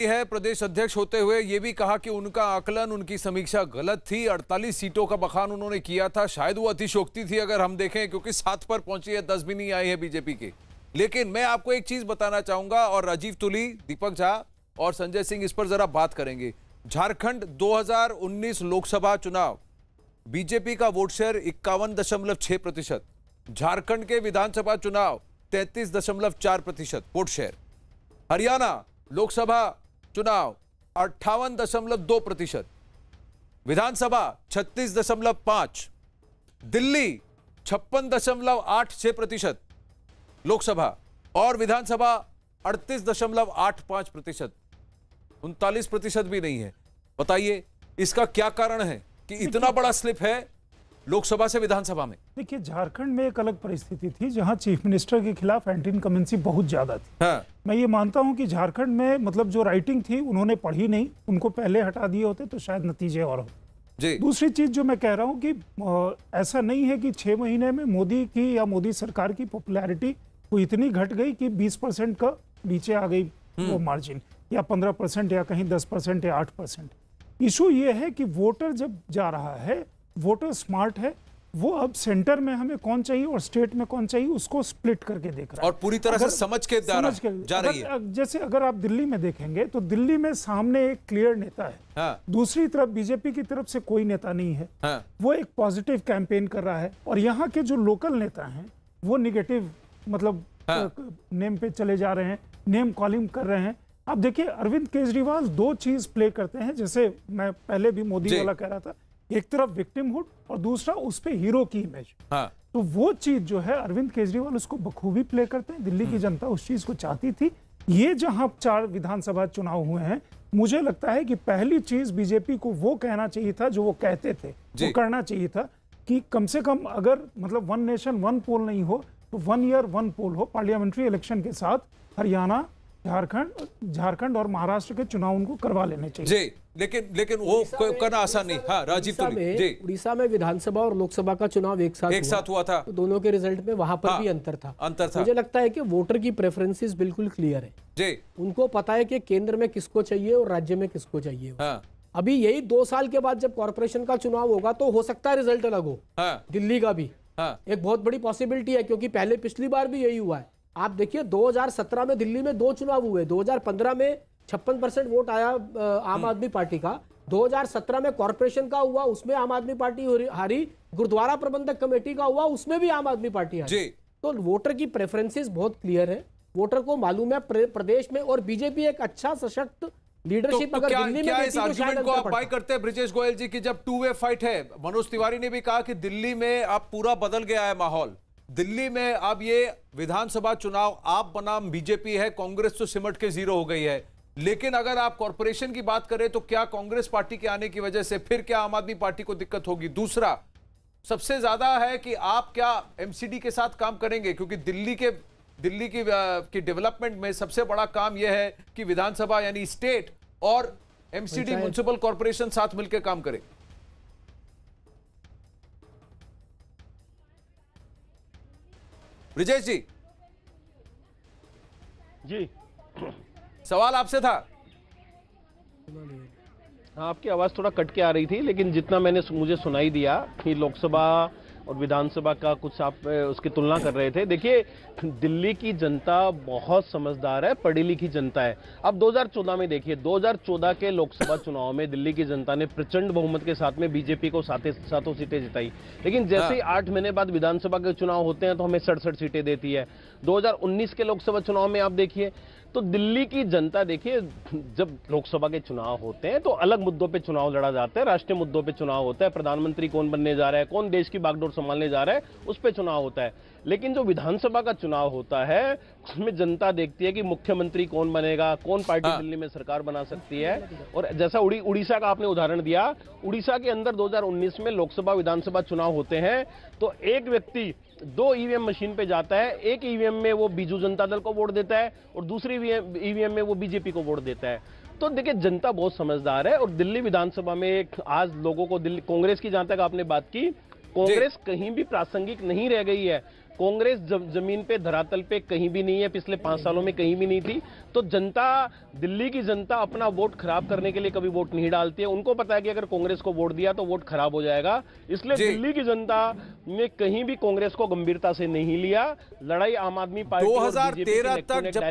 है प्रदेश अध्यक्ष होते हुए ये भी कहा कि उनका आकलन, उनकी समीक्षा गलत थी। 48 सीटों का बखान उन्होंने किया था। शायद वो अतिशयोक्ति थी अगर हम देखें, क्योंकि 7 पर पहुंची है, 10 भी नहीं आई है बीजेपी के। लेकिन मैं आपको एक चीज बताना चाहूंगा, और राजीव तुली, दीपक झा और संजय सिंह इस पर जरा बात करेंगे। झारखंड 2019 लोकसभा चुनाव, बीजेपी का वोट शेयर 51.6%। झारखंड के विधानसभा चुनाव 33.4% वोट शेयर। हरियाणा लोकसभा चुनाव 58.2%, विधानसभा 36.5%, दिल्ली 56.86%, लोकसभा और विधानसभा 38.85%, 39% भी नहीं है। बताइए इसका क्या कारण है कि इतना बड़ा स्लिप है लोकसभा से विधानसभा में? देखिए, झारखंड में एक अलग परिस्थिति थी जहां चीफ मिनिस्टर के खिलाफ एंटी इनकम्बेंसी बहुत ज्यादा थी। हाँ। मैं ये मानता हूं कि झारखंड में मतलब जो राइटिंग थी उन्होंने पढ़ी नहीं, उनको पहले हटा दिए होते तो शायद नतीजे और होते। दूसरी चीज जो मैं कह रहा हूं कि ऐसा नहीं है कि 6 महीने में मोदी की या मोदी सरकार की पॉपुलैरिटी वो इतनी घट गई कि 20% का नीचे आ गई वो मार्जिन, या 15% या कहीं 10% या 8%। इशू ये है कि वोटर जब जा रहा है, वोटर स्मार्ट है, वो अब सेंटर में हमें कौन चाहिए और स्टेट में कौन चाहिए उसको स्प्लिट करके देख रहा है और पूरी तरह से समझ के जा रही है। जैसे अगर आप दिल्ली में देखेंगे तो दिल्ली में सामने एक क्लियर नेता है। हाँ। दूसरी तरफ बीजेपी की तरफ से कोई नेता नहीं है। हाँ। वो एक पॉजिटिव कैंपेन कर रहा है, और यहाँ के जो लोकल नेता हैं वो निगेटिव मतलब नेम पे चले जा रहे हैं, नेम कॉलिंग कर रहे हैं। आप देखिए, अरविंद केजरीवाल 2 चीज प्ले करते हैं, जैसे मैं पहले भी मोदी वाला कह रहा था, एक तरफ विक्टिमहुड और दूसरा उस पे हीरो की इमेज। हाँ। तो वो चीज जो है अरविंद केजरीवाल उसको बखूबी प्ले करते हैं। दिल्ली की जनता उस चीज को चाहती थी। ये जहां 4 विधानसभा चुनाव हुए हैं, मुझे लगता है कि पहली चीज बीजेपी को वो कहना चाहिए था जो वो कहते थे, वो करना चाहिए था कि कम से कम अगर मतलब 1 नेशन 1 पोल नहीं हो तो 1 ईयर 1 पोल हो। पार्लियामेंट्री इलेक्शन के साथ हरियाणा, झारखंड और महाराष्ट्र के चुनाव उनको करवा लेने चाहिए। जी, लेकिन वो करना आसान नहीं। हाँ, राजीव जी। उड़ीसा में विधानसभा और लोकसभा का चुनाव एक साथ हुआ था, तो दोनों के रिजल्ट में वहां पर भी अंतर था। मुझे लगता है कि वोटर की प्रेफरेंसेस बिल्कुल क्लियर है जी। उनको पता है कि केंद्र में किसको चाहिए और राज्य में किसको चाहिए। हाँ। अभी यही 2 साल के बाद जब कॉर्पोरेशन का चुनाव होगा तो हो सकता है रिजल्ट अलग हो। हाँ। दिल्ली का भी एक बहुत बड़ी पॉसिबिलिटी है, क्योंकि पहले पिछली बार भी यही हुआ है। आप देखिए 2017 में दिल्ली में 2 चुनाव हुए। 2015 में 56% वोट आया आम आदमी पार्टी का। 2017 में कॉर्पोरेशन का हुआ, उसमें आम आदमी पार्टी हारी। गुरुद्वारा प्रबंधक कमेटी का हुआ, उसमें भी आम आदमी पार्टी हारी। तो वोटर की प्रेफरेंसेस बहुत क्लियर है, वोटर को मालूम है प्रदेश में। और बीजेपी एक अच्छा सशक्त लीडरशिप अगर दिल्ली में इस आर्गुमेंट को आप बाय करते हैं ब्रिजेश गोयल जी की, जब 2 वे फाइट है? मनोज तिवारी ने भी कहा कि दिल्ली में अब पूरा बदल गया है माहौल। दिल्ली में अब ये विधानसभा चुनाव आप बनाम बीजेपी है, कांग्रेस तो सिमट के 0 हो गई है। लेकिन अगर आप कॉर्पोरेशन की बात करें तो क्या कांग्रेस पार्टी के आने की वजह से फिर क्या आम आदमी पार्टी को दिक्कत होगी? दूसरा सबसे ज्यादा है कि आप क्या एमसीडी के साथ काम करेंगे, क्योंकि दिल्ली की डेवलपमेंट में सबसे बड़ा काम यह है कि विधानसभा यानी स्टेट और एमसीडी म्युनिसिपल कॉर्पोरेशन साथ मिलकर काम करें। ब्रिजेश जी, सवाल आपसे था। हाँ, आपकी आवाज़ थोड़ा कट के आ रही थी, लेकिन जितना मुझे सुनाई दिया कि लोकसभा और विधानसभा का कुछ आप उसकी तुलना कर रहे थे। देखिए, दिल्ली की जनता बहुत समझदार है, पढ़ी लिखी जनता है। अब 2014 में देखिए, 2014 के लोकसभा चुनाव में दिल्ली की जनता ने प्रचंड बहुमत के साथ में बीजेपी को सातों सीटें जिताई। लेकिन जैसे ही 8 महीने बाद विधानसभा के चुनाव होते हैं तो हमें 67 सीटें देती है। 2019 के लोकसभा चुनाव में आप देखिए तो दिल्ली की जनता, देखिए जब लोकसभा के चुनाव होते हैं तो अलग मुद्दों पे चुनाव लड़ा जाता है, राष्ट्रीय मुद्दों पे चुनाव होता है, प्रधानमंत्री कौन बनने जा रहा है, कौन देश की बागडोर संभालने जा रहा है, उस पे चुनाव होता है। लेकिन जो विधानसभा का चुनाव होता है उसमें जनता देखती है कि मुख्यमंत्री कौन बनेगा, कौन पार्टी दिल्ली में सरकार बना सकती है। और जैसा उड़ीसा का आपने उदाहरण दिया, उड़ीसा के अंदर 2019 में लोकसभा विधानसभा चुनाव होते हैं तो एक व्यक्ति 2 ईवीएम मशीन पे जाता है, एक ईवीएम में वो बीजू जनता दल को वोट देता है और दूसरी ईवीएम में वो बीजेपी को वोट देता है। तो देखिए, जनता बहुत समझदार है। और दिल्ली विधानसभा में आज लोगों को, दिल्ली कांग्रेस की जहां तक आपने बात की, कांग्रेस कहीं भी प्रासंगिक नहीं रह गई है। कांग्रेस जमीन पे धरातल पे कहीं भी नहीं है, पिछले 5 सालों में कहीं भी नहीं थी। तो जनता, दिल्ली की जनता अपना वोट खराब करने के लिए कभी वोट नहीं डालती है। उनको पता है कि अगर कांग्रेस को वोट दिया तो वोट खराब हो जाएगा, इसलिए दिल्ली की जनता ने कहीं भी कांग्रेस को गंभीरता से नहीं लिया। लड़ाई आम आदमी पार्टी 2013 तक जब तक